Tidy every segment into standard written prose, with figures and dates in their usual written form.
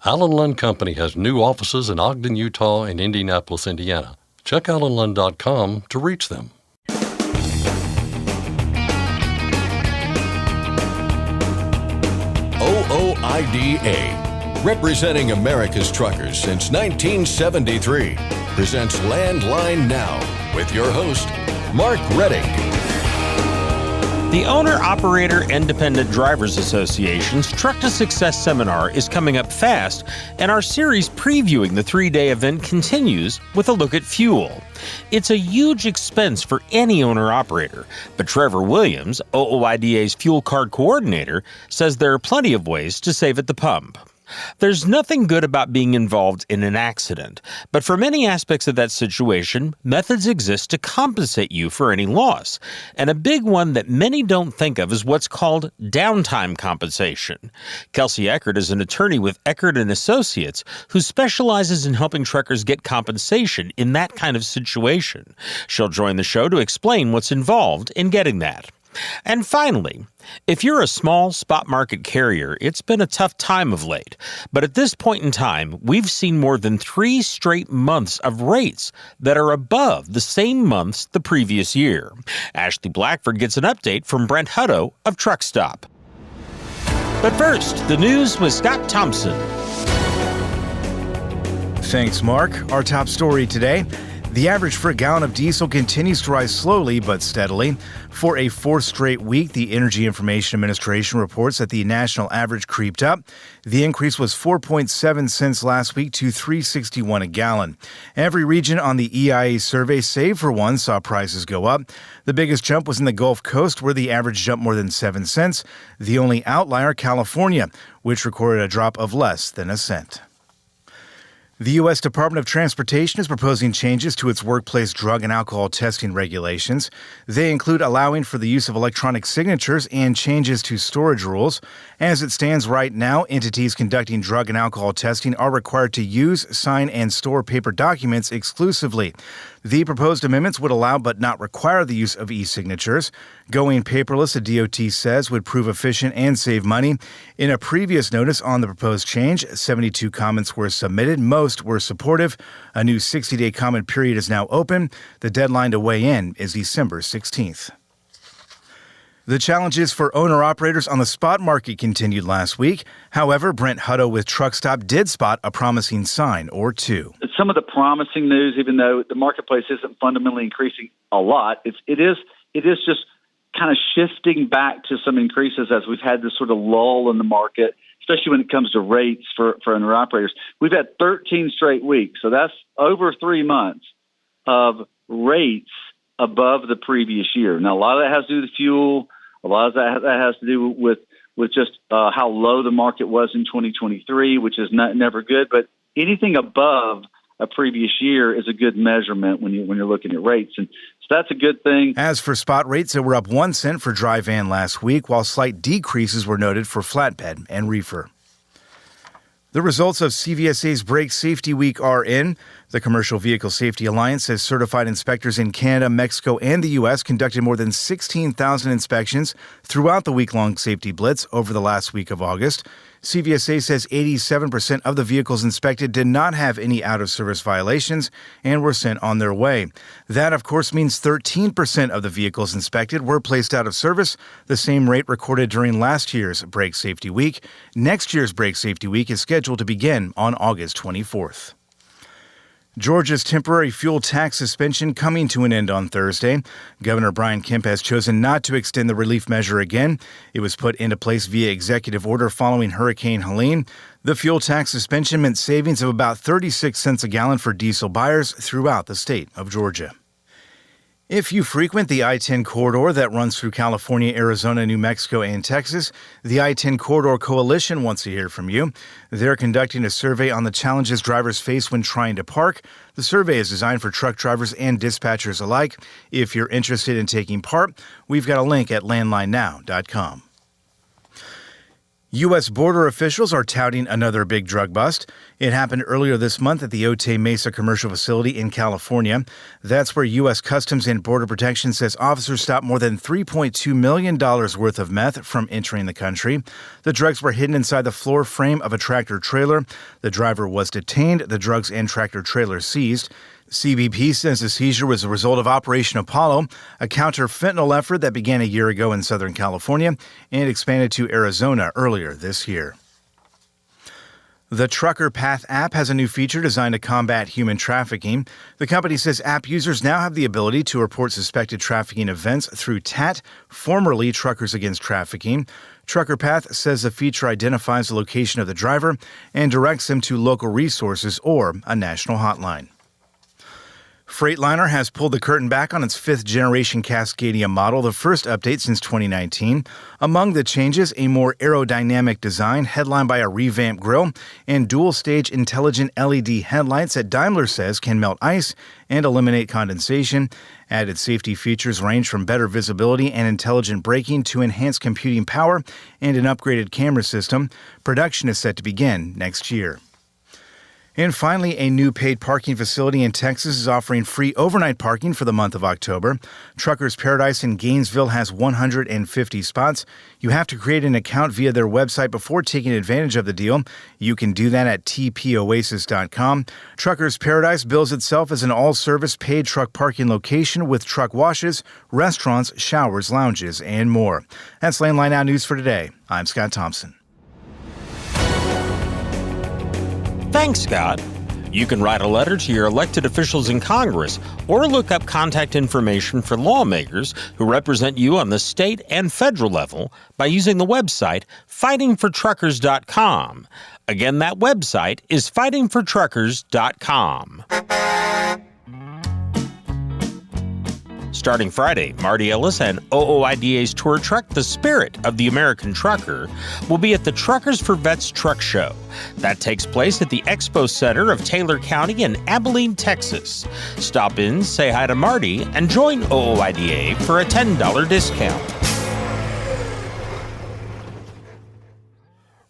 Allen Lund Company has new offices in Ogden, Utah and Indianapolis, Indiana. Check allenlund.com to reach them. OOIDA, representing America's truckers since 1973, presents Landline Now with your host, Mark Reddick. The Owner-Operator Independent Drivers Association's Truck to Success seminar is coming up fast, and our series previewing the three-day event continues with a look at fuel. It's a huge expense for any owner-operator, but Trevor Williams, OOIDA's fuel card coordinator, says there are plenty of ways to save at the pump. There's nothing good about being involved in an accident, but for many aspects of that situation, methods exist to compensate you for any loss. And a big one that many don't think of is what's called downtime compensation. Kelsey Eckert is an attorney with Eckert & Associates who specializes in helping truckers get compensation in that kind of situation. She'll join the show to explain what's involved in getting that. And finally, if you're a small spot market carrier, it's been a tough time of late. But at this point in time, we've seen more than 3 straight months of rates that are above the same months the previous year. Ashley Blackford gets an update from Brent Hutto of Truck Stop. But first, the news with Scott Thompson. Thanks, Mark. Our top story today. The average for a gallon of diesel continues to rise slowly but steadily. For a 4th straight week, the Energy Information Administration reports that the national average creeped up. The increase was 4.7 cents last week to $3.61 a gallon. Every region on the EIA survey, save for one, saw prices go up. The biggest jump was in the Gulf Coast, where the average jumped more than 7 cents. The only outlier, California, which recorded a drop of less than a cent. The U.S. Department of Transportation is proposing changes to its workplace drug and alcohol testing regulations. They include allowing for the use of electronic signatures and changes to storage rules. As it stands right now, entities conducting drug and alcohol testing are required to use, sign, and store paper documents exclusively. The proposed amendments would allow but not require the use of e-signatures. Going paperless, the DOT says, would prove efficient and save money. In a previous notice on the proposed change, 72 comments were submitted. Most were supportive. A new 60-day comment period is now open. The deadline to weigh in is December 16th. The challenges for owner-operators on the spot market continued last week. However, Brent Hutto with Truck Stop did spot a promising sign or two. Some of the promising news, even though the marketplace isn't fundamentally increasing a lot, it is just kind of shifting back to some increases as we've had this sort of lull in the market, especially when it comes to rates for owner-operators. We've had 13 straight weeks, so that's over 3 months of rates above the previous year. Now, a lot of that has to do with fuel. A lot of that has to do with just how low the market was in 2023, which is never good. But anything above a previous year is a good measurement when you're looking at rates. And so that's a good thing. As for spot rates, they were up 1 cent for dry van last week, while slight decreases were noted for flatbed and reefer. The results of CVSA's Brake Safety Week are in. The Commercial Vehicle Safety Alliance says certified inspectors in Canada, Mexico, and the U.S. conducted more than 16,000 inspections throughout the week-long safety blitz over the last week of August. CVSA says 87% of the vehicles inspected did not have any out-of-service violations and were sent on their way. That, of course, means 13% of the vehicles inspected were placed out of service, the same rate recorded during last year's Brake Safety Week. Next year's Brake Safety Week is scheduled to begin on August 24th. Georgia's temporary fuel tax suspension coming to an end on Thursday. Governor Brian Kemp has chosen not to extend the relief measure again. It was put into place via executive order following Hurricane Helene. The fuel tax suspension meant savings of about 36 cents a gallon for diesel buyers throughout the state of Georgia. If you frequent the I-10 corridor that runs through California, Arizona, New Mexico, and Texas, the I-10 Corridor Coalition wants to hear from you. They're conducting a survey on the challenges drivers face when trying to park. The survey is designed for truck drivers and dispatchers alike. If you're interested in taking part, we've got a link at landlinenow.com. U.S. border officials are touting another big drug bust. It happened earlier this month at the Otay Mesa commercial facility in California. That's where U.S. Customs and Border Protection says officers stopped more than $3.2 million worth of meth from entering the country. The drugs were hidden inside the floor frame of a tractor trailer. The driver was detained, the drugs and tractor trailer seized. CBP says the seizure was a result of Operation Apollo, a counter-fentanyl effort that began a year ago in Southern California and expanded to Arizona earlier this year. The Trucker Path app has a new feature designed to combat human trafficking. The company says app users now have the ability to report suspected trafficking events through TAT, formerly Truckers Against Trafficking. Trucker Path says the feature identifies the location of the driver and directs them to local resources or a national hotline. Freightliner has pulled the curtain back on its fifth-generation Cascadia model, the first update since 2019. Among the changes, a more aerodynamic design headlined by a revamped grille and dual-stage intelligent LED headlights that Daimler says can melt ice and eliminate condensation. Added safety features range from better visibility and intelligent braking to enhanced computing power and an upgraded camera system. Production is set to begin next year. And finally, a new paid parking facility in Texas is offering free overnight parking for the month of October. Truckers Paradise in Gainesville has 150 spots. You have to create an account via their website before taking advantage of the deal. You can do that at tpoasis.com. Truckers Paradise bills itself as an all-service paid truck parking location with truck washes, restaurants, showers, lounges, and more. That's Landline Now News for today. I'm Scott Thompson. Thanks, Scott. You can write a letter to your elected officials in Congress or look up contact information for lawmakers who represent you on the state and federal level by using the website fightingfortruckers.com. Again, that website is fightingfortruckers.com. Starting Friday, Marty Ellis and OOIDA's tour truck, The Spirit of the American Trucker, will be at the Truckers for Vets Truck Show. That takes place at the Expo Center of Taylor County in Abilene, Texas. Stop in, say hi to Marty, and join OOIDA for a $10 discount.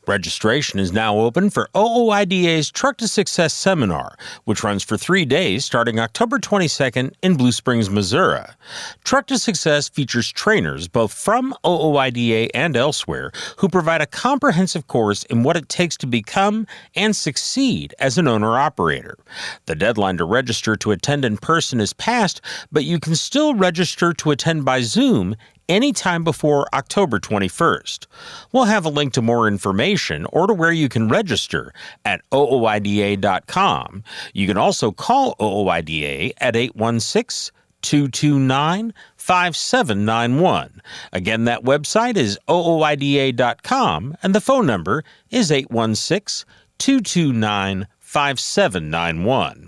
Registration is now open for OOIDA's Truck to Success Seminar, which runs for 3 days starting October 22nd in Blue Springs, Missouri. Truck to Success features trainers both from OOIDA and elsewhere who provide a comprehensive course in what it takes to become and succeed as an owner-operator. The deadline to register to attend in person is passed, but you can still register to attend by Zoom anytime before October 21st. We'll have a link to more information or to where you can register at OOIDA.com. You can also call OOIDA at 816-229-5791. Again, that website is OOIDA.com and the phone number is 816-229-5791.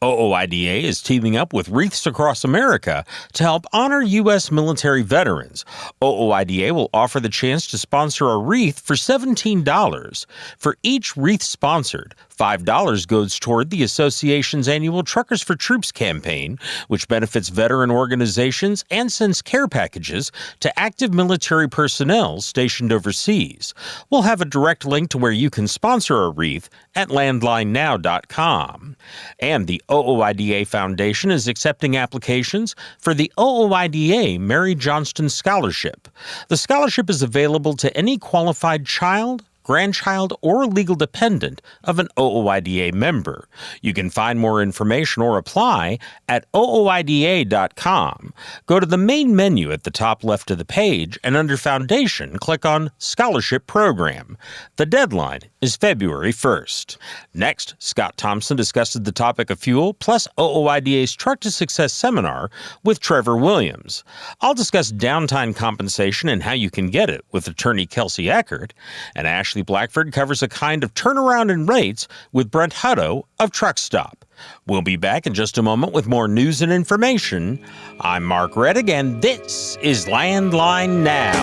OOIDA is teaming up with Wreaths Across America to help honor U.S. military veterans. OOIDA will offer the chance to sponsor a wreath for $17. For each wreath sponsored, $5 goes toward the association's annual Truckers for Troops campaign, which benefits veteran organizations and sends care packages to active military personnel stationed overseas. We'll have a direct link to where you can sponsor a wreath at landlinenow.com. And the OOIDA Foundation is accepting applications for the OOIDA Mary Johnston Scholarship. The scholarship is available to any qualified child, grandchild, or legal dependent of an OOIDA member. You can find more information or apply at OOIDA.com. Go to the main menu at the top left of the page, and under Foundation, click on Scholarship Program. The deadline is February 1st. Next, Scott Thompson discusses the topic of fuel, plus OOIDA's Truck to Success seminar with Trevor Williams. I'll discuss downtime compensation and how you can get it with attorney Kelsey Eckert, and Ashley Blackford covers a kind of turnaround in rates with Brent Hutto of Truck Stop. We'll be back in just a moment with more news and information. I'm Mark Reddick, and this is Landline Now.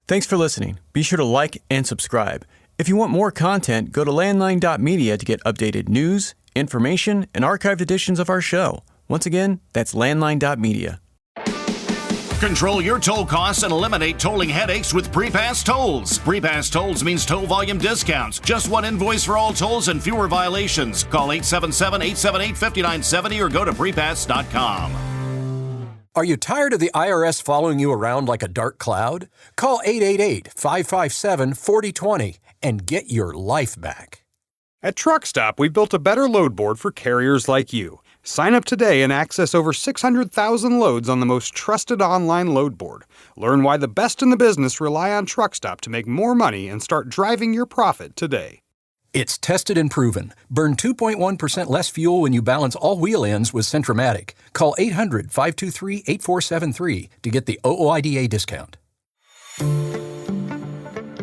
Thanks for listening. Be sure to like and subscribe. If you want more content, go to landline.media to get updated news, information, and archived editions of our show. Once again, that's landline.media. Control your toll costs and eliminate tolling headaches with Prepass Tolls. Prepass Tolls means toll volume discounts. Just one invoice for all tolls and fewer violations. Call 877-878-5970 or go to prepass.com. Are you tired of the IRS following you around like a dark cloud? Call 888-557-4020 and get your life back. At Truck Stop, we built a better load board for carriers like you. Sign up today and access over 600,000 loads on the most trusted online load board. Learn why the best in the business rely on Truck Stop to make more money and start driving your profit today. It's tested and proven. Burn 2.1% less fuel when you balance all wheel ends with Centromatic. Call 800-523-8473 to get the OOIDA discount.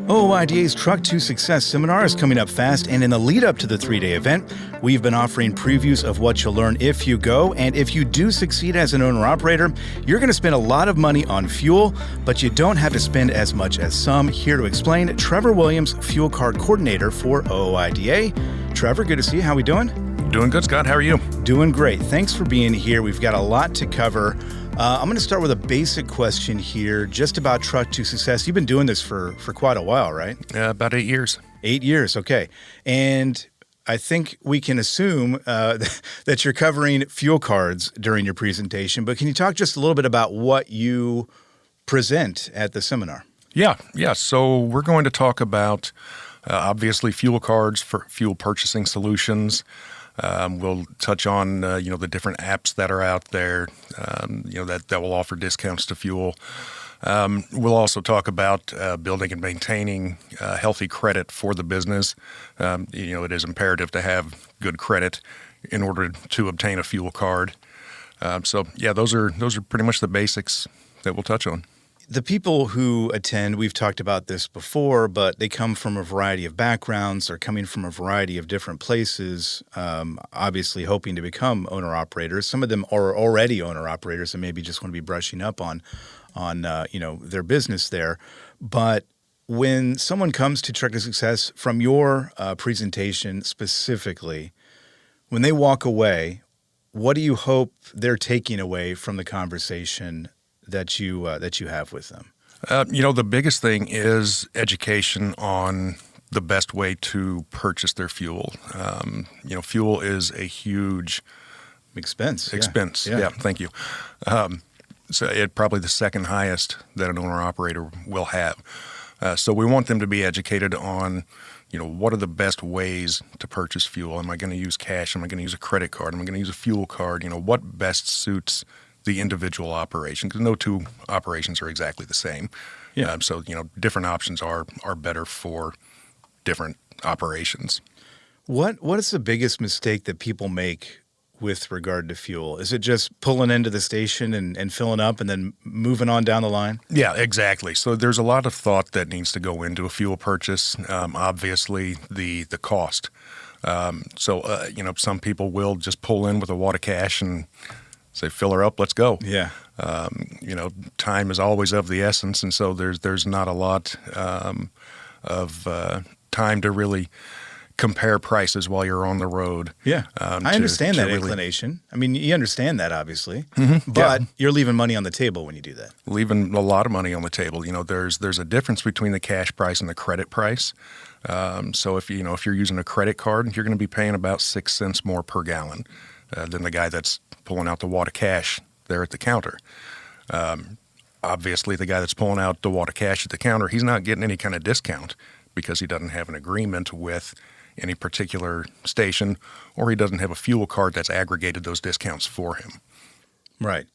OOIDA's Truck to Success seminar is coming up fast, and in the lead up to the 3-day event, we've been offering previews of what you'll learn if you go. And if you do succeed as an owner-operator, you're going to spend a lot of money on fuel, but you don't have to spend as much as some. Here to explain, Trevor Williams, Fuel Card Coordinator for OOIDA. Trevor, good to see you. How we doing? Doing good, Scott. How are you? Doing great. Thanks for being here. We've got a lot to cover. I'm going to start with a basic question here, just about Truck to Success. You've been doing this for quite a while, right? Yeah, about 8 years. 8 years, okay. And I think we can assume that you're covering fuel cards during your presentation, but can you talk just a little bit about what you present at the seminar? Yeah. So we're going to talk about, obviously, fuel cards for fuel purchasing solutions. We'll touch on, the different apps that are out there, that will offer discounts to fuel. We'll also talk about building and maintaining healthy credit for the business. It is imperative to have good credit in order to obtain a fuel card. Those are pretty much the basics that we'll touch on. The people who attend, we've talked about this before, but they come from a variety of backgrounds. They're coming from a variety of different places, obviously hoping to become owner-operators. Some of them are already owner-operators and maybe just want to be brushing up on their business there. But when someone comes to Truck to Success, from your presentation specifically, when they walk away, what do you hope they're taking away from the conversation that you have with them? The biggest thing is education on the best way to purchase their fuel. Fuel is a huge expense. Yeah, thank you. So it's probably the second highest that an owner-operator will have. So we want them to be educated on, what are the best ways to purchase fuel? Am I going to use cash? Am I going to use a credit card? Am I going to use a fuel card? What best suits the individual operation, because no two operations are exactly the same. Yeah. Different options are better for different operations. What is the biggest mistake that people make with regard to fuel? Is it just pulling into the station and filling up and then moving on down the line? Yeah, exactly. So there's a lot of thought that needs to go into a fuel purchase. Obviously, the cost. Some people will just pull in with a wad of cash and say, fill her up, let's go. Yeah. Time is always of the essence, and so there's not a lot of time to really compare prices while you're on the road. Yeah. I understand that inclination. I mean, you understand that, obviously. Mm-hmm. But you're leaving money on the table when you do that. Leaving a lot of money on the table. There's a difference between the cash price and the credit price. So if you're using a credit card, you're going to be paying about 6 cents more per gallon than the guy that's pulling out the wad of cash there at the counter. Obviously, the guy that's pulling out the wad of cash at the counter, he's not getting any kind of discount because he doesn't have an agreement with any particular station, or he doesn't have a fuel card that's aggregated those discounts for him. Right.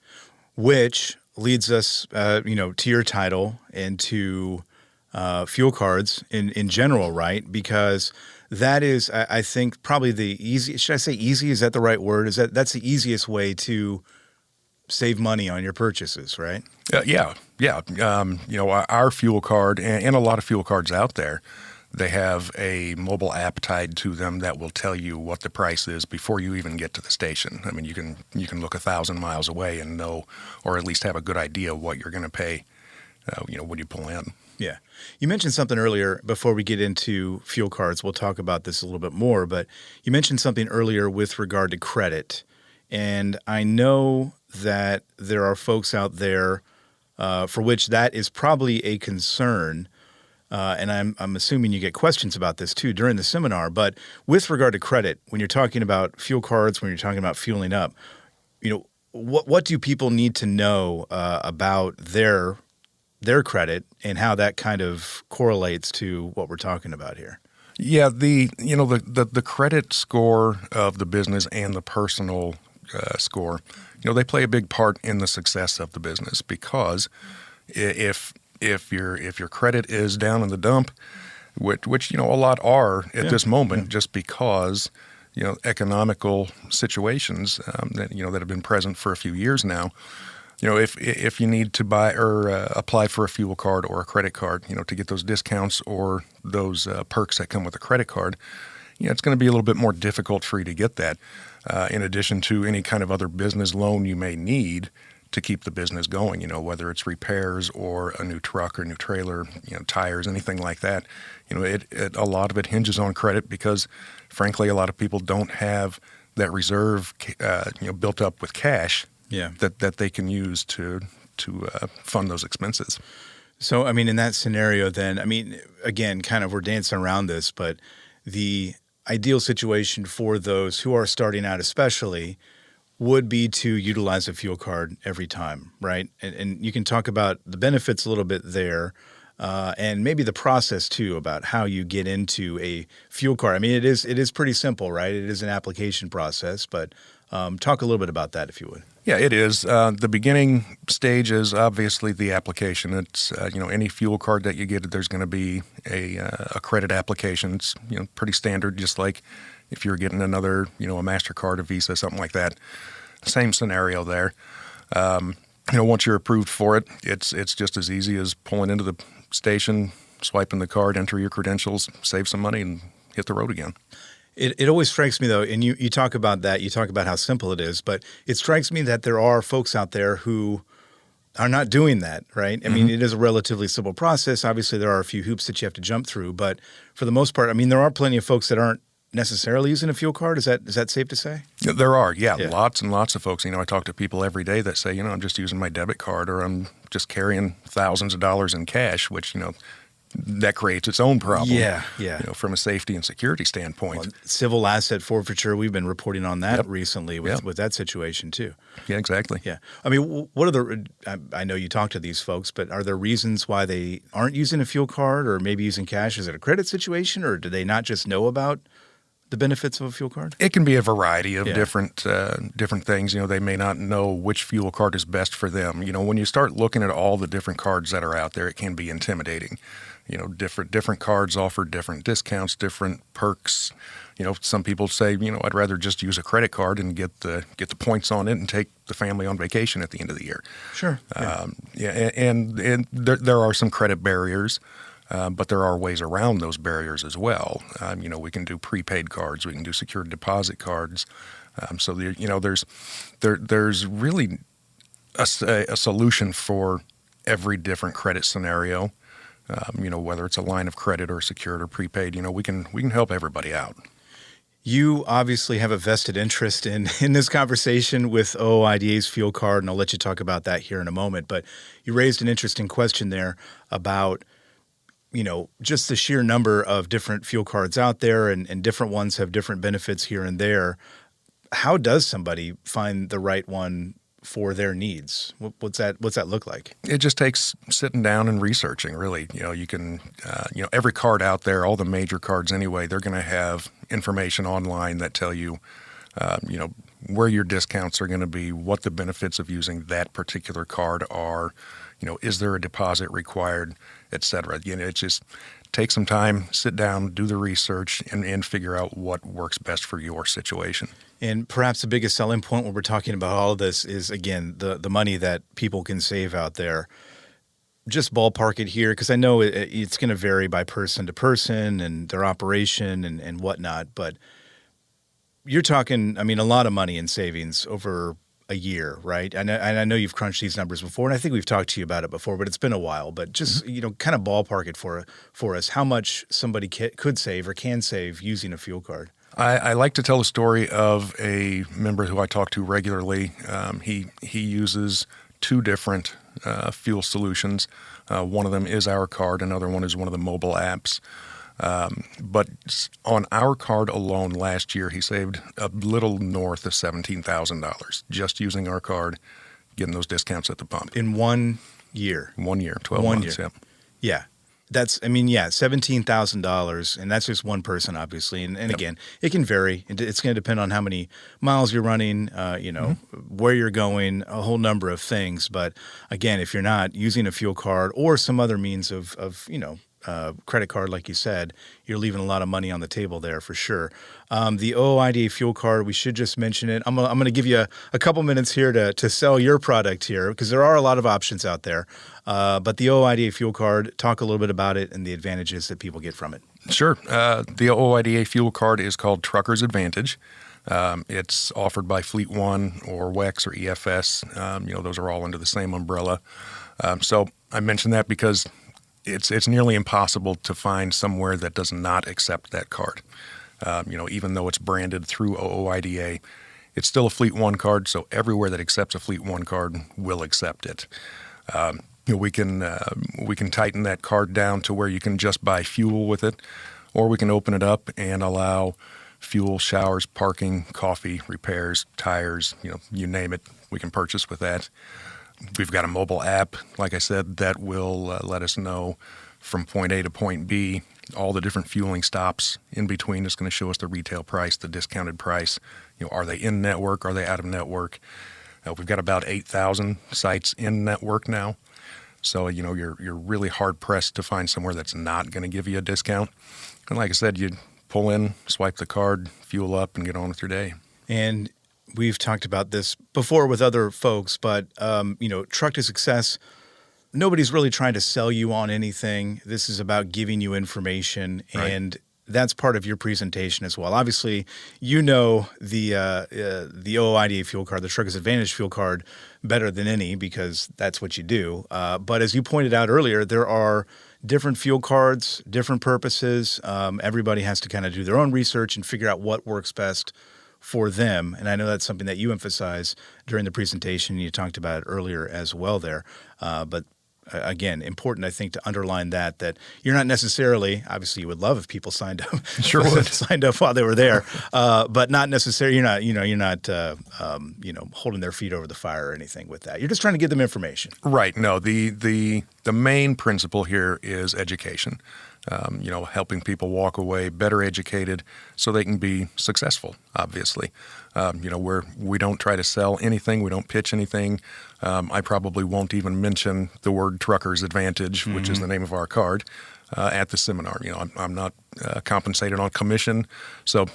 Which leads us, to your title and to fuel cards in general, right? Because that is, I think, probably the easiest. Should I say easy? Is that the right word? That's the easiest way to save money on your purchases, right? Yeah. Our fuel card and a lot of fuel cards out there, they have a mobile app tied to them that will tell you what the price is before you even get to the station. I mean, you can look 1,000 miles away and know, or at least have a good idea what you're going to pay, when you pull in. Yeah. You mentioned something earlier before we get into fuel cards. We'll talk about this a little bit more, but you mentioned something earlier with regard to credit. And I know that there are folks out there for which that is probably a concern. And I'm assuming you get questions about this too during the seminar. But with regard to credit, when you're talking about fuel cards, when you're talking about fueling up, what do people need to know about their credit and how that kind of correlates to what we're talking about here? Yeah, the credit score of the business and the personal score, they play a big part in the success of the business, because if your credit is down in the dump, which a lot are at this moment, just because economical situations that have been present for a few years now. If you need to buy or apply for a fuel card or a credit card, to get those discounts or those perks that come with a credit card, it's going to be a little bit more difficult for you to get that. In addition to any kind of other business loan you may need to keep the business going, whether it's repairs or a new truck or new trailer, tires, anything like that. A lot of it hinges on credit, because frankly, a lot of people don't have that reserve, built up with cash that they can use to fund those expenses. So, in that scenario then, again, kind of we're dancing around this, but the ideal situation for those who are starting out especially would be to utilize a fuel card every time, right? And you can talk about the benefits a little bit there, and maybe the process too about how you get into a fuel card. It is pretty simple, right? It is an application process, but talk a little bit about that if you would. Yeah, it is. The beginning stage is obviously the application. It's any fuel card that you get, there's going to be a credit application. It's pretty standard, just like if you're getting another a MasterCard, a Visa, something like that. Same scenario there. Once you're approved for it, it's just as easy as pulling into the station, swiping the card, enter your credentials, save some money, and hit the road again. It always strikes me, though, and you talk about that, you talk about how simple it is, but it strikes me that there are folks out there who are not doing that, right? It is a relatively simple process. Obviously, there are a few hoops that you have to jump through, but for the most part, there are plenty of folks that aren't necessarily using a fuel card. Is that safe to say? Yeah, there are, lots and lots of folks. I talk to people every day that say, I'm just using my debit card, or I'm just carrying thousands of dollars in cash, which, that creates its own problem. Yeah. From a safety and security standpoint. Well, civil asset forfeiture, we've been reporting on that recently with that situation too. Yeah, exactly. Yeah. What are I know you talk to these folks, but are there reasons why they aren't using a fuel card or maybe using cash? Is it a credit situation, or do they not just know about the benefits of a fuel card? It can be a variety of different things. They may not know which fuel card is best for them. When you start looking at all the different cards that are out there, it can be intimidating. Different cards offer different discounts, different perks. Some people say, I'd rather just use a credit card and get the points on it and take the family on vacation at the end of the year. Sure. And there are some credit barriers. But there are ways around those barriers as well. We can do prepaid cards, we can do secured deposit cards. So there's really a solution for every different credit scenario. Whether it's a line of credit or secured or prepaid, we can help everybody out. You obviously have a vested interest in this conversation with OOIDA's fuel card, and I'll let you talk about that here in a moment. But you raised an interesting question there about just the sheer number of different fuel cards out there, and different ones have different benefits here and there. How does somebody find the right one for their needs? What's that look like? It just takes sitting down and researching, really. You can, every card out there, all the major cards anyway, they're going to have information online that tell you, where your discounts are going to be, what the benefits of using that particular card are, is there a deposit required, et cetera. It just takes some time, sit down, do the research, and figure out what works best for your situation. And perhaps the biggest selling point when we're talking about all of this is, again, the money that people can save out there. Just ballpark it here, because I know it's going to vary by person to person and their operation and whatnot, but you're talking, a lot of money in savings over a year, right? And I know you've crunched these numbers before, and I think we've talked to you about it before, but it's been a while. But just, kind of ballpark it for us, how much somebody could save or can save using a fuel card. I like to tell the story of a member who I talk to regularly. He uses two different fuel solutions. One of them is our card. Another one is one of the mobile apps. But on our card alone last year, he saved a little north of $17,000 just using our card, getting those discounts at the pump. In 1 year. 1 year, 12 months, yeah. Yeah. $17,000, and that's just one person, obviously. And again, it can vary. It's going to depend on how many miles you're running, where you're going, a whole number of things. But again, if you're not using a fuel card or some other means of credit card, like you said, you're leaving a lot of money on the table there for sure. The OOIDA fuel card, we should just mention it. I'm going to give you a couple minutes here to sell your product here because there are a lot of options out there. But the OOIDA fuel card, talk a little bit about it and the advantages that people get from it. Sure. The OOIDA fuel card is called Trucker's Advantage. It's offered by Fleet One or WEX or EFS. Those are all under the same umbrella. So I mentioned that because it's nearly impossible to find somewhere that does not accept that card. Even though it's branded through OOIDA, it's still a Fleet One card, so everywhere that accepts a Fleet One card will accept it. We can tighten that card down to where you can just buy fuel with it, or we can open it up and allow fuel, showers, parking, coffee, repairs, tires, you name it, we can purchase with that. We've got a mobile app, like I said, that will let us know from point A to point B, all the different fueling stops in between. It's going to show us the retail price, the discounted price. Are they in network? Are they out of network? We've got about 8,000 sites in network now. So, you're really hard pressed to find somewhere that's not going to give you a discount. And like I said, you pull in, swipe the card, fuel up, and get on with your day. And we've talked about this before with other folks, but, Truck to Success, nobody's really trying to sell you on anything. This is about giving you information, right. And that's part of your presentation as well. Obviously, the OOIDA fuel card, the Trucker's Advantage fuel card, better than any because that's what you do. But as you pointed out earlier, there are different fuel cards, different purposes. Everybody has to kind of do their own research and figure out what works best for them. And I know that's something that you emphasize during the presentation. You talked about it earlier as well there. But again, important, I think, to underline that you're not necessarily, obviously you would love if people signed up, sure would. signed up while they were there, but not necessarily, you're not holding their feet over the fire or anything with that. You're just trying to give them information. Right. No, the main principle here is education. Helping people walk away better educated so they can be successful, obviously. We don't try to sell anything. We don't pitch anything. I probably won't even mention the word Trucker's Advantage, which is the name of our card, at the seminar. I'm not compensated on commission. So,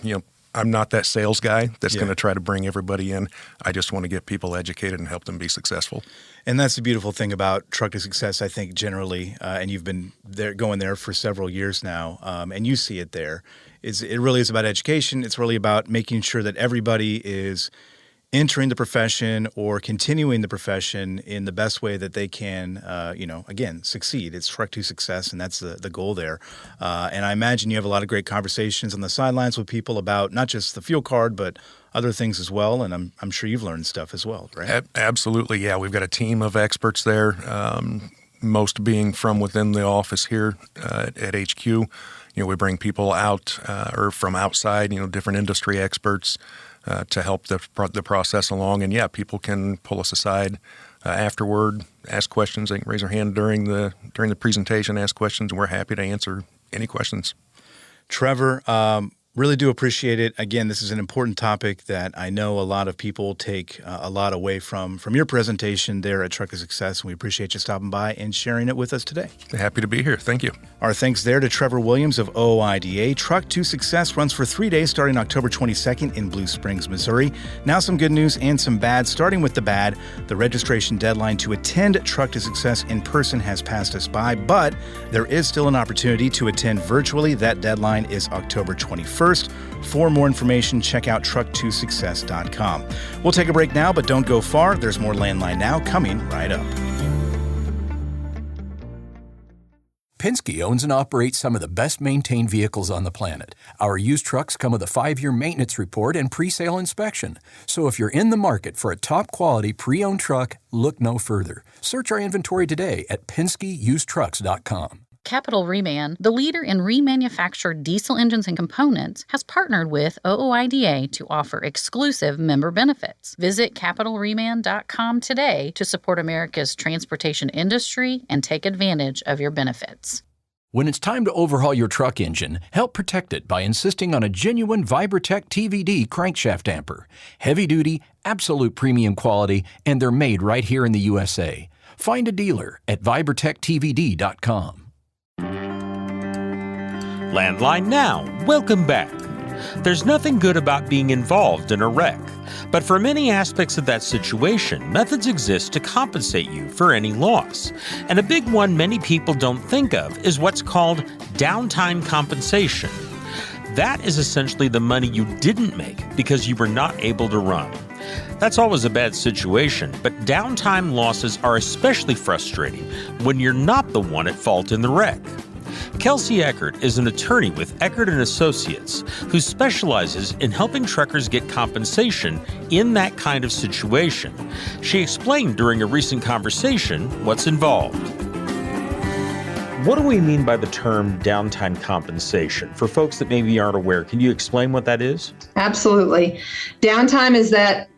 I'm not that sales guy that's going to try to bring everybody in. I just want to get people educated and help them be successful. And that's the beautiful thing about Truck to Success, I think, generally, and you've been going there for several years now, and you see it there. It really is about education. It's really about making sure that everybody is entering the profession or continuing the profession in the best way that they can, again, succeed. It's Truck to Success, and that's the goal there. And I imagine you have a lot of great conversations on the sidelines with people about not just the fuel card, but other things as well. And I'm sure you've learned stuff as well, right? Absolutely, yeah. We've got a team of experts there, most being from within the office here at HQ. We bring people out or from outside, different industry experts, to help the process along. And people can pull us aside afterward, ask questions. They can raise their hand during the presentation, ask questions, and we're happy to answer any questions. Trevor, really do appreciate it. Again, this is an important topic that I know a lot of people take a lot away from your presentation there at Truck to Success, and we appreciate you stopping by and sharing it with us today. Happy to be here. Thank you. Our thanks there to Trevor Williams of OOIDA. Truck to Success runs for 3 days starting October 22nd in Blue Springs, Missouri. Now some good news and some bad. Starting with the bad, the registration deadline to attend Truck to Success in person has passed us by, but there is still an opportunity to attend virtually. That deadline is October 21st. For more information, check out truck2success.com. We'll take a break now, but don't go far. There's more Landline Now coming right up. Penske owns and operates some of the best-maintained vehicles on the planet. Our used trucks come with a 5-year maintenance report and pre-sale inspection. So if you're in the market for a top-quality pre-owned truck, look no further. Search our inventory today at PenskeUsedTrucks.com. Capital Reman, the leader in remanufactured diesel engines and components, has partnered with OOIDA to offer exclusive member benefits. Visit CapitalReman.com today to support America's transportation industry and take advantage of your benefits. When it's time to overhaul your truck engine, help protect it by insisting on a genuine Vibertech TVD crankshaft damper. Heavy duty, absolute premium quality, and they're made right here in the USA. Find a dealer at VibertechTVD.com. Landline Now, welcome back. There's nothing good about being involved in a wreck, but for many aspects of that situation, methods exist to compensate you for any loss. And a big one many people don't think of is what's called downtime compensation. That is essentially the money you didn't make because you were not able to run. That's always a bad situation, but downtime losses are especially frustrating when you're not the one at fault in the wreck. Kelsey Eckert is an attorney with Eckert & Associates who specializes in helping truckers get compensation in that kind of situation. She explained during a recent conversation what's involved. What do we mean by the term downtime compensation? For folks that maybe aren't aware, can you explain what that is? Absolutely. Downtime is that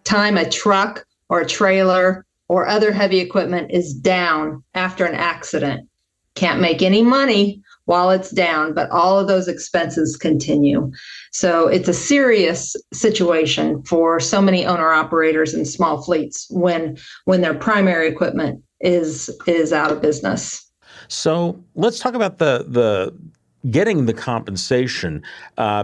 time a truck or a trailer or other heavy equipment is down after an accident. Can't make any money while it's down, but all of those expenses continue. So it's a serious situation for so many owner-operators and small fleets when their primary equipment is out of business. So let's talk about the getting the compensation,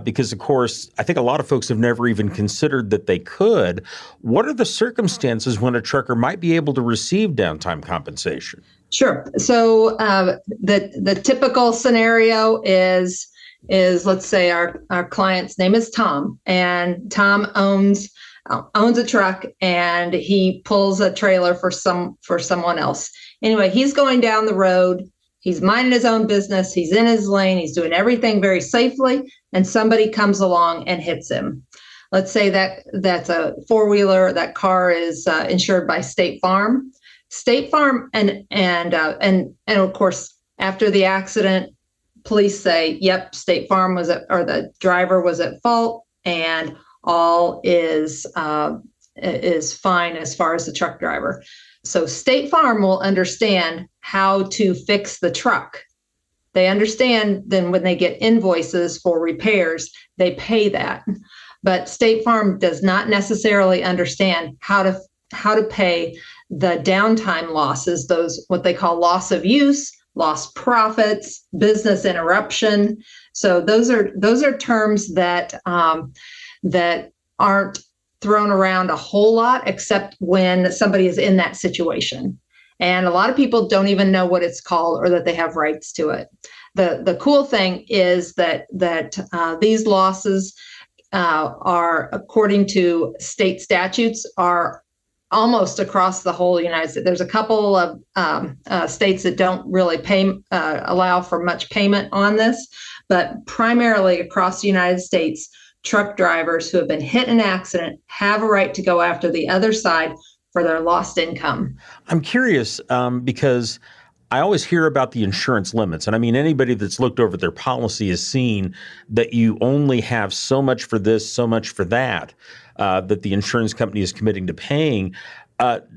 because, of course, I think a lot of folks have never even considered that they could. What are the circumstances when a trucker might be able to receive downtime compensation? Sure. So the typical scenario is let's say our client's name is Tom, and Tom owns a truck and he pulls a trailer for someone else. Anyway, he's going down the road. He's minding his own business. He's in his lane. He's doing everything very safely, and somebody comes along and hits him. Let's say that's a four-wheeler. That car is insured by State Farm. State Farm and of course, after the accident, police say, yep, State Farm or the driver was at fault, and all is fine as far as the truck driver. So State Farm will understand how to fix the truck. They understand then when they get invoices for repairs, they pay that. But State Farm does not necessarily understand how to pay the downtime losses, those what they call loss of use, lost profits, business interruption. So those are terms that aren't thrown around a whole lot, except when somebody is in that situation. And a lot of people don't even know what it's called or that they have rights to it. The cool thing is that these losses are, according to state statutes, are almost across the whole United States. There's a couple of states that don't really allow for much payment on this, but primarily across the United States, truck drivers who have been hit in an accident have a right to go after the other side for their lost income. I'm curious because I always hear about the insurance limits. And I mean, anybody that's looked over their policy has seen that you only have so much for this, so much for that, that the insurance company is committing to paying.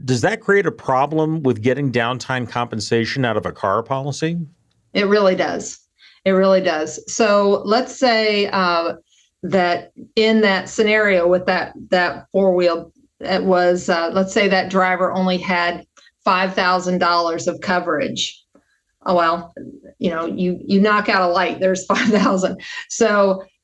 Does that create a problem with getting downtime compensation out of a car policy? It really does. It really does. So let's say that in that scenario with that four-wheel, it was, let's say that driver only had $5,000 of coverage. Oh, well, you knock out a light, there's $5,000.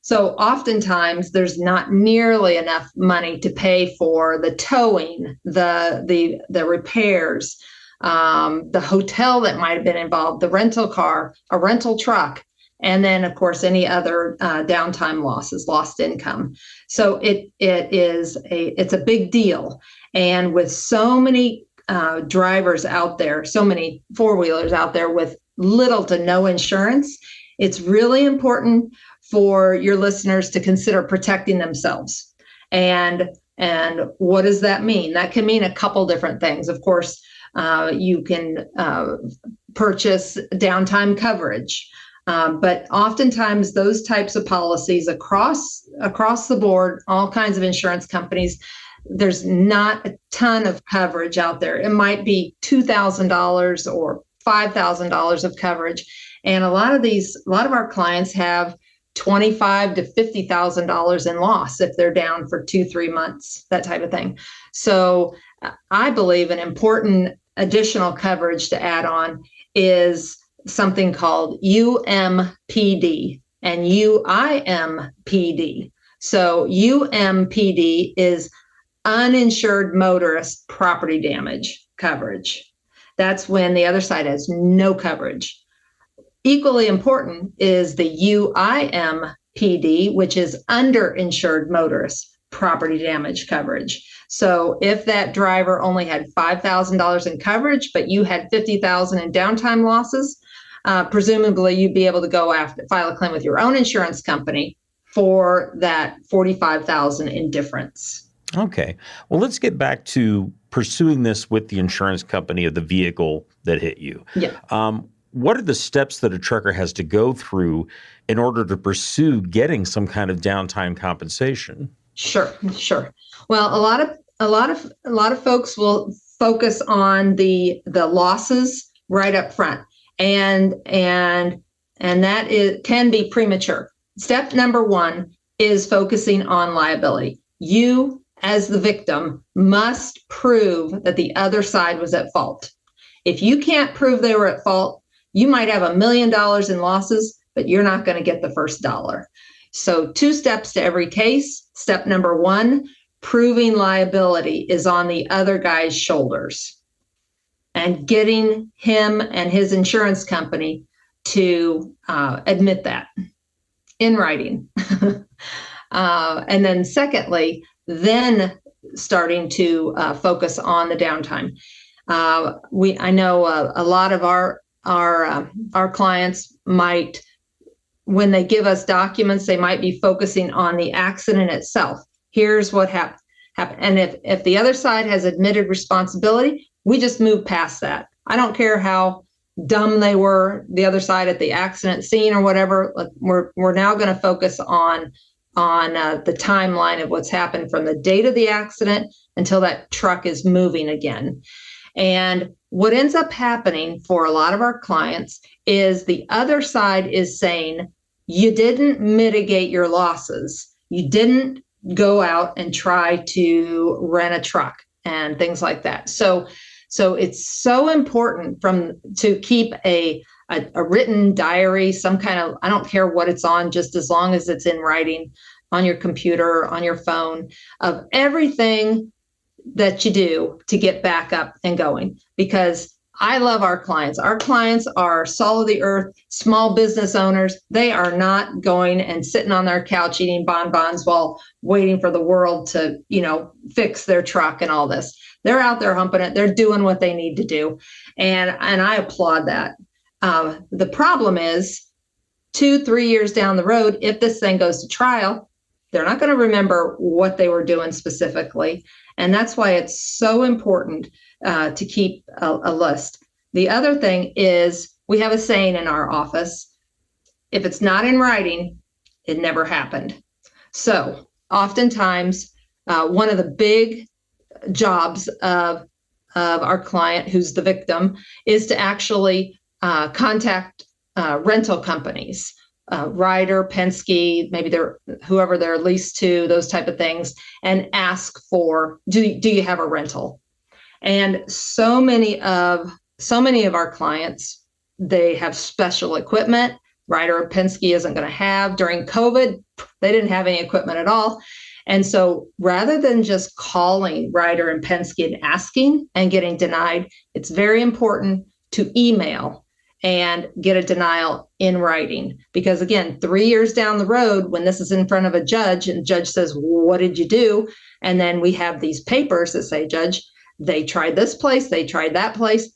So oftentimes there's not nearly enough money to pay for the towing, the repairs, the hotel that might have been involved, the rental car, a rental truck, and then of course any other downtime losses, lost income. So it's a big deal. And with so many drivers out there, so many four-wheelers out there with little to no insurance, it's really important for your listeners to consider protecting themselves. And what does that mean? That can mean a couple different things. Of course, you can purchase downtime coverage. But oftentimes those types of policies across the board, all kinds of insurance companies, there's not a ton of coverage out there. It might be $2,000 or $5,000 of coverage. And a lot of our clients have $25,000 to $50,000 in loss if they're down for 2-3 months, that type of thing. So I believe an important additional coverage to add on is something called UMPD and UIMPD. So UMPD is uninsured motorist property damage coverage. That's when the other side has no coverage. Equally important is the UIMPD, which is underinsured motorist property damage coverage. So if that driver only had $5,000 in coverage, but you had $50,000 in downtime losses, presumably you'd be able to file a claim with your own insurance company for that $45,000 in difference. Okay. Well, let's get back to pursuing this with the insurance company of the vehicle that hit you. Yeah. What are the steps that a trucker has to go through in order to pursue getting some kind of downtime compensation? Sure. Well, a lot of folks will focus on the losses right up front, and that can be premature. Step number one is focusing on liability. You, as the victim, must prove that the other side was at fault. If you can't prove they were at fault, you might have $1 million in losses, but you're not going to get the first dollar. So 2 steps to every case. Step number 1, proving liability is on the other guy's shoulders and getting him and his insurance company to admit that in writing. And then secondly, then starting to focus on the downtime. I know a lot of our clients might, when they give us documents, they might be focusing on the accident itself. Here's what happened. And if the other side has admitted responsibility, we just move past that. I don't care how dumb they were, the other side at the accident scene or whatever. We're now going to focus on the timeline of what's happened from the date of the accident until that truck is moving again. And what ends up happening for a lot of our clients is the other side is saying, you didn't mitigate your losses. You didn't go out and try to rent a truck and things like that. So it's so important to keep a written diary, some kind of, I don't care what it's on, just as long as it's in writing on your computer, on your phone, of everything that you do to get back up and going. Because I love our clients. Our clients are salt of the earth, small business owners. They are not going and sitting on their couch eating bonbons while waiting for the world to, fix their truck and all this. They're out there humping it. They're doing what they need to do. And I applaud that. The problem is 2-3 years down the road, if this thing goes to trial, they're not going to remember what they were doing specifically. And that's why it's so important to keep a list. The other thing is we have a saying in our office, if it's not in writing, it never happened. So oftentimes, one of the big jobs of our client who's the victim is to actually contact rental companies, Ryder, Penske, maybe whoever they're leased to, those type of things, and ask for, do you have a rental? And so many of our clients, they have special equipment. Ryder or Penske isn't going to have. During COVID, they didn't have any equipment at all. And so rather than just calling Ryder and Penske and asking and getting denied, it's very important to email and get a denial in writing. Because again, 3 years down the road, when this is in front of a judge and the judge says, what did you do? And then we have these papers that say, Judge, they tried this place, they tried that place.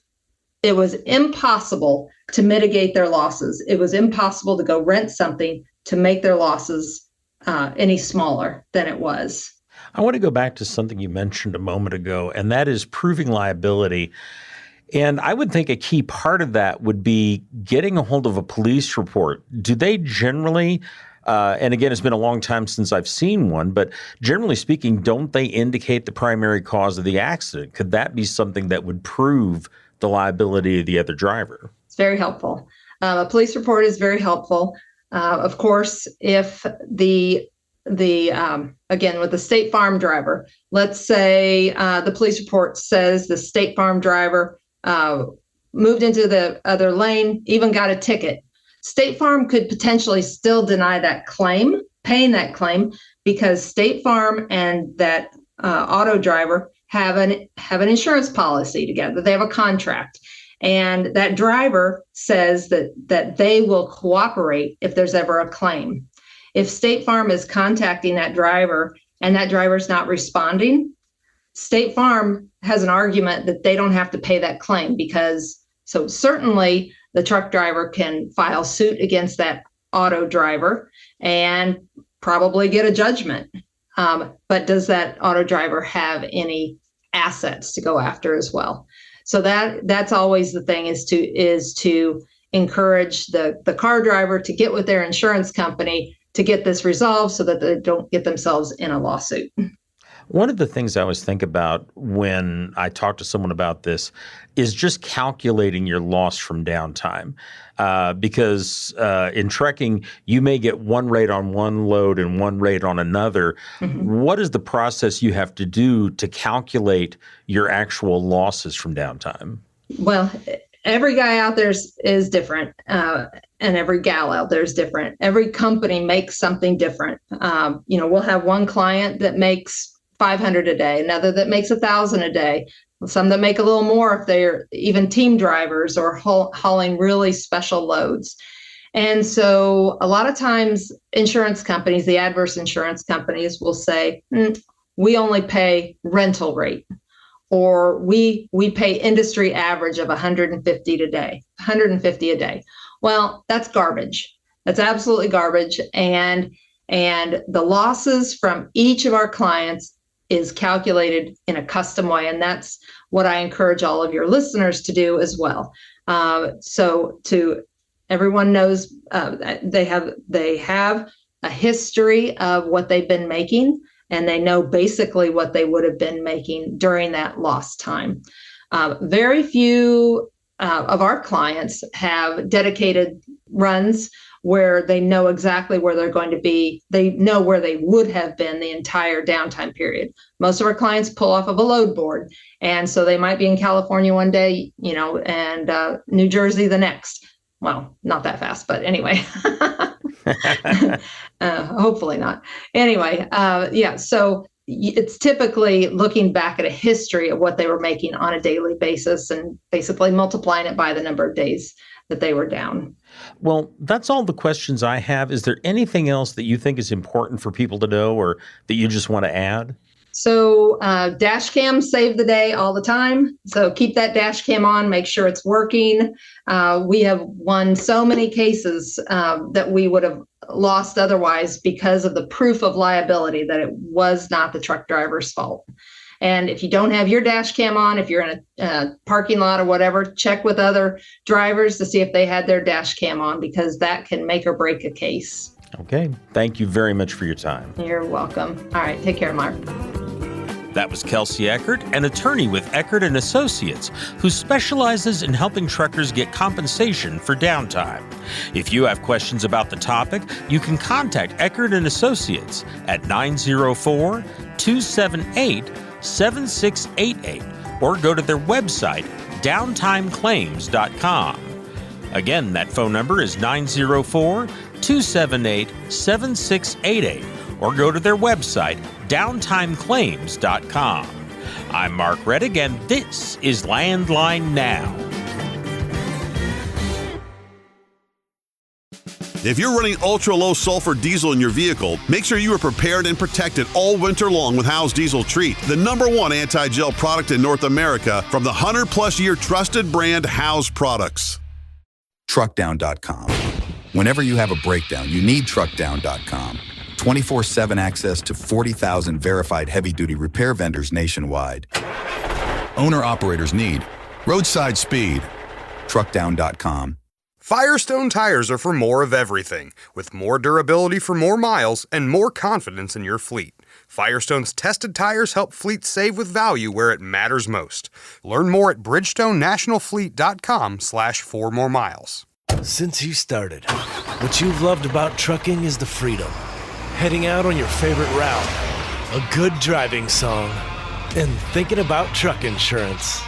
It was impossible to mitigate their losses. It was impossible to go rent something to make their losses any smaller than it was. I want to go back to something you mentioned a moment ago, and that is proving liability. And I would think a key part of that would be getting a hold of a police report. Do they generally, and again, it's been a long time since I've seen one, but generally speaking, don't they indicate the primary cause of the accident? Could that be something that would prove the liability of the other driver? It's very helpful. A police report is very helpful. Of course, if again, with the State Farm driver, let's say the police report says the State Farm driver moved into the other lane, even got a ticket. State Farm could potentially still deny that claim, paying that claim, because State Farm and that auto driver have an insurance policy together. They have a contract. And that driver says that they will cooperate if there's ever a claim. If State Farm is contacting that driver and that driver's not responding, State Farm has an argument that they don't have to pay that claim so certainly the truck driver can file suit against that auto driver and probably get a judgment. But does that auto driver have any assets to go after as well? So that's always the thing, is to encourage the car driver to get with their insurance company to get this resolved so that they don't get themselves in a lawsuit. One of the things I always think about when I talk to someone about this is just calculating your loss from downtime. Because in trucking, you may get one rate on one load and one rate on another. Mm-hmm. What is the process you have to do to calculate your actual losses from downtime? Well, every guy out there is different, and every gal out there is different. Every company makes something different. We'll have one client that makes $500 a day, another that makes $1,000 a day, some that make a little more if they're even team drivers or hauling really special loads. And so a lot of times insurance companies, the adverse insurance companies, will say, we only pay rental rate, or we pay industry average of $150 a day. Well, that's garbage. That's absolutely garbage. And the losses from each of our clients is calculated in a custom way. And that's what I encourage all of your listeners to do as well. So everyone knows they have a history of what they've been making, and they know basically what they would have been making during that lost time. Very few of our clients have dedicated runs where they know exactly where they're going to be. They know where they would have been the entire downtime period. Most of our clients pull off of a load board. And so they might be in California one day, and New Jersey the next. Well, not that fast, but anyway, hopefully not. Anyway, so it's typically looking back at a history of what they were making on a daily basis and basically multiplying it by the number of days that they were down. Well, that's all the questions I have. Is there anything else that you think is important for people to know or that you just want to add? So dash cams save the day all the time. So keep that dash cam on, make sure it's working. We have won so many cases that we would have lost otherwise because of the proof of liability that it was not the truck driver's fault. And if you don't have your dash cam on, if you're in a parking lot or whatever, check with other drivers to see if they had their dash cam on, because that can make or break a case. Okay. Thank you very much for your time. You're welcome. All right. Take care, Mark. That was Kelsey Eckert, an attorney with Eckert & Associates, who specializes in helping truckers get compensation for downtime. If you have questions about the topic, you can contact Eckert & Associates at 904-278-7688 or go to their website, downtimeclaims.com. Again, that phone number is 904-278-7688 or go to their website, downtimeclaims.com. I'm Mark Reddick, and this is Landline Now. If you're running ultra-low sulfur diesel in your vehicle, make sure you are prepared and protected all winter long with Howes Diesel Treat, the #1 anti-gel product in North America from the 100-plus year trusted brand Howes Products. truckdown.com. Whenever you have a breakdown, you need truckdown.com. 24/7 access to 40,000 verified heavy-duty repair vendors nationwide. Owner-operators need roadside speed. Truckdown.com. Firestone tires are for more of everything, with more durability for more miles and more confidence in your fleet. Firestone's tested tires help fleets save with value where it matters most. Learn more at bridgestonenationalfleet.com/4moremiles. Since you started, what you've loved about trucking is the freedom. Heading out on your favorite route, a good driving song, and thinking about truck insurance.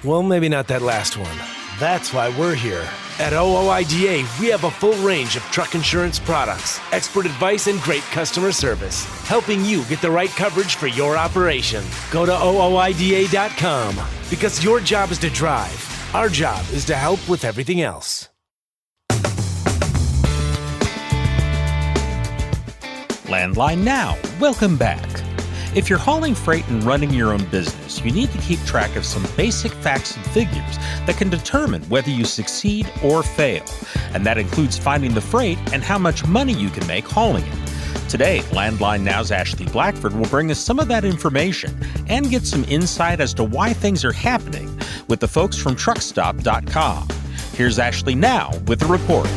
Well, maybe not that last one. That's why we're here. At OOIDA, we have a full range of truck insurance products, expert advice, and great customer service, helping you get the right coverage for your operation. Go to OOIDA.com, because your job is to drive. Our job is to help with everything else. Landline Now, welcome back. If you're hauling freight and running your own business, you need to keep track of some basic facts and figures that can determine whether you succeed or fail. And that includes finding the freight and how much money you can make hauling it. Today, Landline Now's Ashley Blackford will bring us some of that information and get some insight as to why things are happening with the folks from truckstop.com. Here's Ashley now with the report.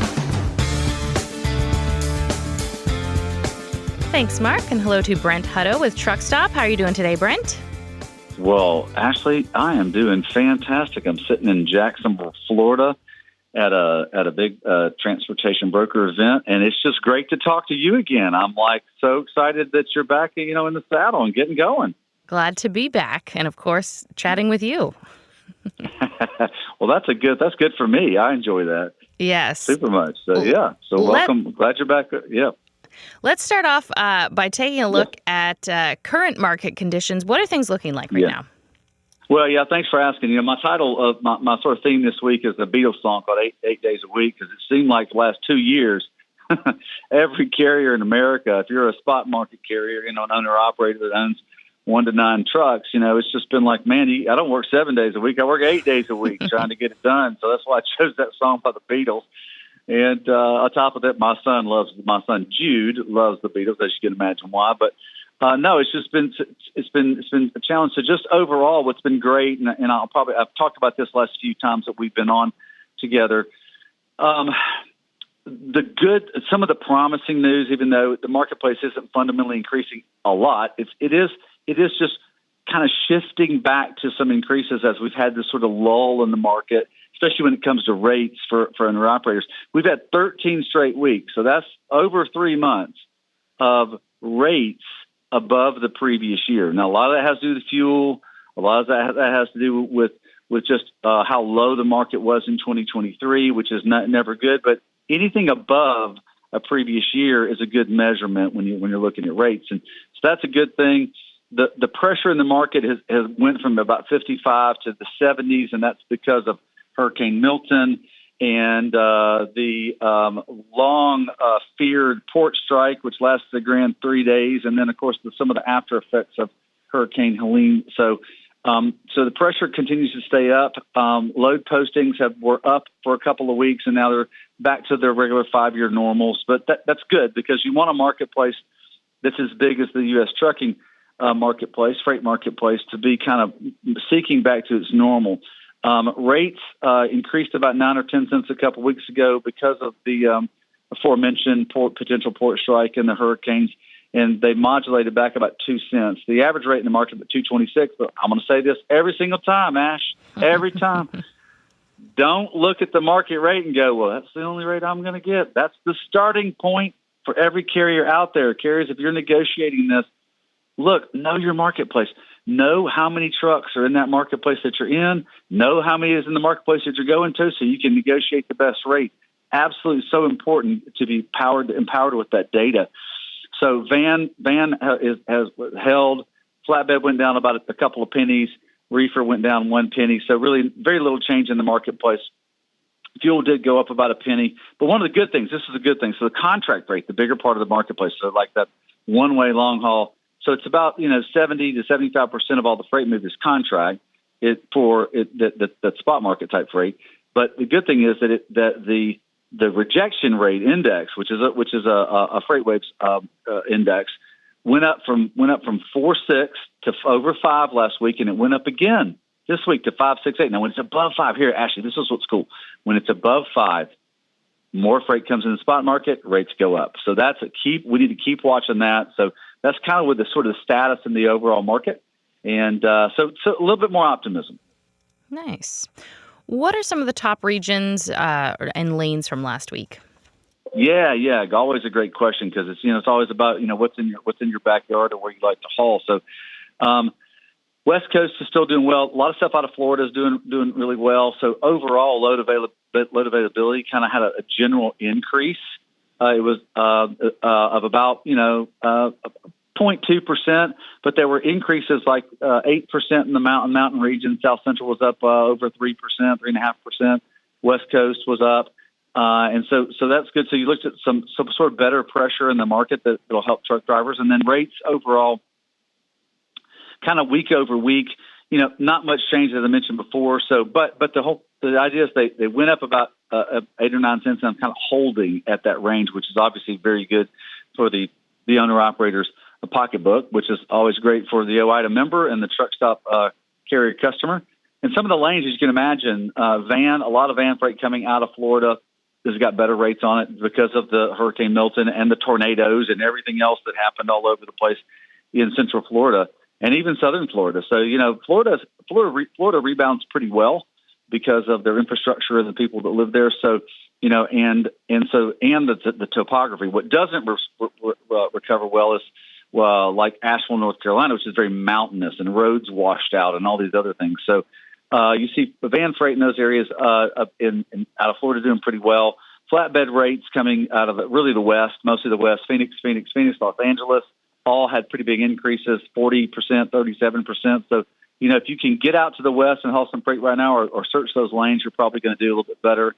Thanks, Mark, and hello to Brent Hutto with Truckstop. How are you doing today, Brent? Well, Ashley, I am doing fantastic. I'm sitting in Jacksonville, Florida, at a big transportation broker event, and it's just great to talk to you again. I'm so excited that you're back, in the saddle and getting going. Glad to be back, and of course, chatting with you. Well, that's good for me. I enjoy that. Yes, super much. So yeah, welcome. Glad you're back. Yeah. Let's start off by taking a look at current market conditions. What are things looking like right now? Well, yeah, thanks for asking. My title of my sort of theme this week is the Beatles song called Eight Days a Week, because it seemed like the last 2 years, every carrier in America, if you're a spot market carrier, an owner-operator that owns 1 to 9 trucks, it's just been like, man, I don't work 7 days a week. I work 8 days a week trying to get it done. So that's why I chose that song by the Beatles. And on top of that, my son Jude loves the Beatles, as you can imagine why. But no, it's been a challenge. So just overall, what's been great, and I've talked about this last few times that we've been on together. Some of the promising news, even though the marketplace isn't fundamentally increasing a lot, it is just kind of shifting back to some increases as we've had this sort of lull in the market, especially when it comes to rates for owner-operators. We've had 13 straight weeks, so that's over 3 months of rates above the previous year. Now, a lot of that has to do with fuel. A lot of that has to do with just how low the market was in 2023, which is never good. But anything above a previous year is a good measurement when you're looking at rates, and so that's a good thing. The pressure in the market has went from about 55 to the 70s, and that's because of Hurricane Milton and the long feared port strike, which lasted a grand 3 days, and then of course some of the after effects of Hurricane Helene. So the pressure continues to stay up. Load postings were up for a couple of weeks, and now they're back to their regular 5-year normals. But that's good, because you want a marketplace that's as big as the U.S. trucking freight marketplace, to be kind of seeking back to its normal. Rates increased about 9 or 10 cents a couple weeks ago because of the aforementioned potential port strike and the hurricanes, and they modulated back about 2 cents. The average rate in the market is $2.26, but I'm going to say this every single time, Ash, every time. Don't look at the market rate and go, well, that's the only rate I'm going to get. That's the starting point for every carrier out there. Carriers, if you're negotiating this, look, know your marketplace. Know how many trucks are in that marketplace that you're in. Know how many is in the marketplace that you're going to, so you can negotiate the best rate. Absolutely so important to be empowered with that data. So van has held. Flatbed went down about a couple of pennies. Reefer went down 1 penny. So really very little change in the marketplace. Fuel did go up about a penny. But one of the good things, this is a good thing. So the contract rate, the bigger part of the marketplace, so like that one-way long haul. So it's about 70 to 75% of all the freight move is contract that spot market type freight. But the good thing is that the rejection rate index, which is a FreightWaves index, went up from 4.6 to over 5 last week, and it went up again this week to 5.68. Now, when it's above 5, here, Ashley, this is what's cool. When it's above 5, more freight comes in the spot market, rates go up. So that's we need to keep watching that. So that's kind of with the sort of status in the overall market. And so a little bit more optimism. Nice. What are some of the top regions and lanes from last week? Yeah. Always a great question because it's always about what's in your backyard or where you like to haul. So West Coast is still doing well. A lot of stuff out of Florida is doing really well. So overall, load availability kind of had a general increase. It was of about 0.2%, but there were increases like 8% in the mountain region. South Central was up over 3%, 3.5%. West Coast was up. And so that's good. So you looked at some sort of better pressure in the market that'll help truck drivers. And then rates overall, kind of week over week, not much change as I mentioned before. So, but the idea is they went up about 8 or 9 cents, and I'm kind of holding at that range, which is obviously very good for the owner operators' pocketbook, which is always great for the OOIDA member and the truck stop carrier customer. And some of the lanes, as you can imagine, a lot of van freight coming out of Florida has got better rates on it because of the Hurricane Milton and the tornadoes and everything else that happened all over the place in Central Florida and even Southern Florida. So, Florida rebounds pretty well because of their infrastructure and the people that live there. So, and the topography. What doesn't recover well is like Asheville, North Carolina, which is very mountainous and roads washed out and all these other things. So you see van freight in those areas out of Florida doing pretty well. Flatbed rates coming out of really the west, mostly the west, Phoenix, Los Angeles, all had pretty big increases, 40%, 37%. So, if you can get out to the west and haul some freight right now or search those lanes, you're probably going to do a little bit better.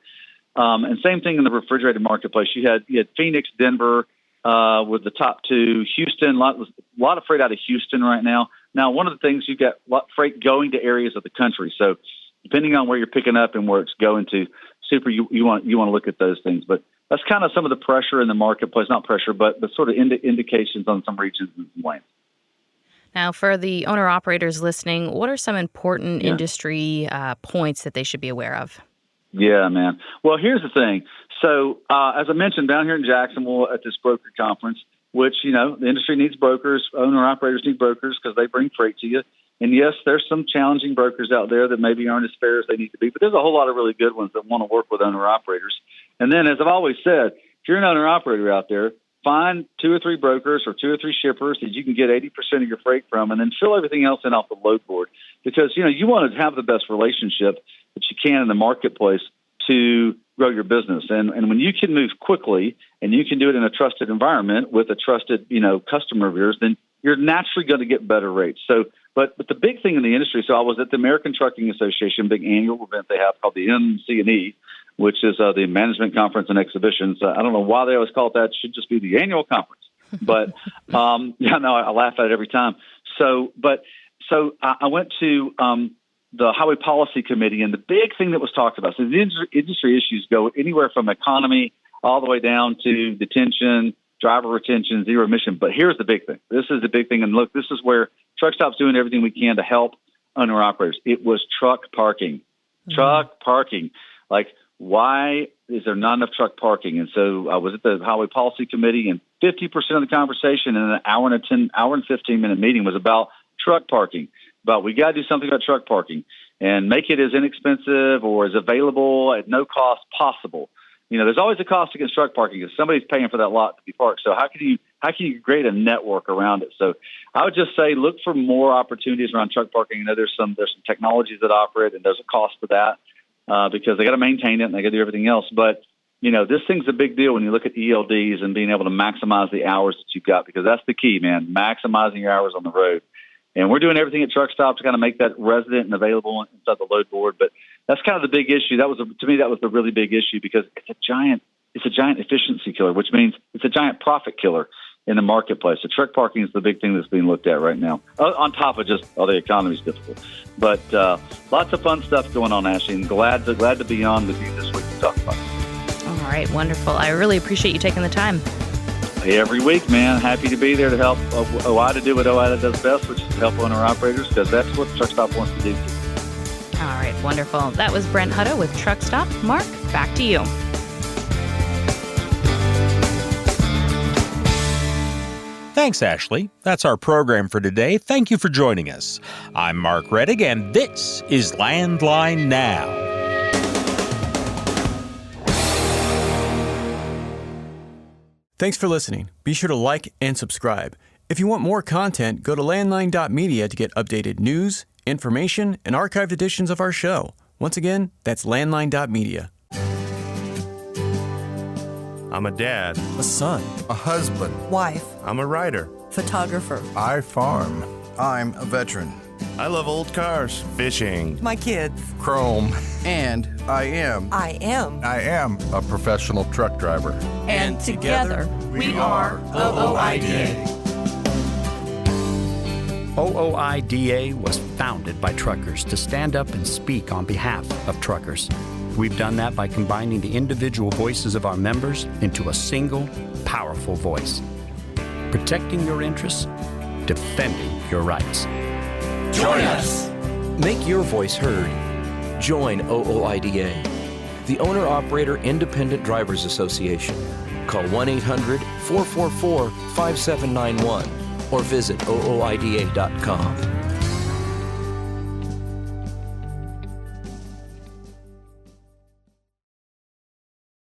And same thing in the refrigerated marketplace. You had Phoenix, Denver with the top two. Houston, a lot of freight out of Houston right now. Now, one of the things, you've got freight going to areas of the country. So depending on where you're picking up and where it's going to, you want to look at those things. But that's kind of some of the pressure in the marketplace, not pressure, but the sort of indications on some regions and some lanes. Now, for the owner-operators listening, what are some important industry points that they should be aware of? Yeah, man. Well, here's the thing. So, as I mentioned, down here in Jacksonville at this broker conference, which, the industry needs brokers, owner-operators need brokers because they bring freight to you. And, yes, there's some challenging brokers out there that maybe aren't as fair as they need to be, but there's a whole lot of really good ones that want to work with owner-operators. And then, as I've always said, if you're an owner-operator out there, find 2 or 3 brokers or 2 or 3 shippers that you can get 80% of your freight from, and then fill everything else in off the load board. Because, you want to have the best relationship that you can in the marketplace to grow your business. And when you can move quickly and you can do it in a trusted environment with a trusted, customer of yours, then you're naturally going to get better rates. So, but the big thing in the industry, so I was at the American Trucking Association, big annual event they have called the MCE, which is the Management Conference and Exhibitions. I don't know why they always call it that. It should just be the annual conference. But, I laugh at it every time. So I went to the Highway Policy Committee, and the big thing that was talked about, so the industry issues go anywhere from economy all the way down to detention, driver retention, zero emission. But here's the big thing. This is the big thing. And look, this is where Truck Stop's doing everything we can to help owner-operators. It was truck parking. Mm-hmm. Truck parking. Like, why is there not enough truck parking? And so I was at the Highway Policy Committee, and 50% of the conversation in an hour and 15-minute meeting was about truck parking. But we got to do something about truck parking and make it as inexpensive or as available at no cost possible. There's always a cost against truck parking because somebody's paying for that lot to be parked. So how can you create a network around it? So I would just say look for more opportunities around truck parking. There's some technologies that offer it, and there's a cost to that because they got to maintain it and they got to do everything else. But this thing's a big deal when you look at ELDs and being able to maximize the hours that you've got, because that's the key, man. Maximizing your hours on the road. And we're doing everything at Truck Stop to kind of make that resident and available inside the load board. But that's kind of the big issue. To me, that was the really big issue because it's a giant efficiency killer, which means it's a giant profit killer. in the marketplace. So truck parking is the big thing that's being looked at right now, on top of just, the economy is difficult. But lots of fun stuff going on, Ashley, and glad to be on with you this week to talk about it. All right, wonderful. I really appreciate you taking the time. Every week, man. Happy to be there to help OOIDA do what OOIDA does best, which is help owner-operators, because that's what Truck Stop wants to do, too. All right, wonderful. That was Brent Hutto with Truck Stop. Mark, back to you. Thanks, Ashley. That's our program for today. Thank you for joining us. I'm Mark Reddick, and this is Landline Now. Thanks for listening. Be sure to like and subscribe. If you want more content, go to landline.media to get updated news, information, and archived editions of our show. Once again, that's landline.media. I'm a dad, a son, a husband, wife. I'm a writer, photographer. I farm. I'm a veteran. I love old cars, fishing, my kids, chrome, and I am a professional truck driver. And together we are OOIDA. OOIDA was founded by truckers to stand up and speak on behalf of truckers. We've done that by combining the individual voices of our members into a single, powerful voice. Protecting your interests, defending your rights. Join us! Make your voice heard. Join OOIDA, the Owner-Operator Independent Drivers Association. Call 1-800-444-5791 or visit OOIDA.com.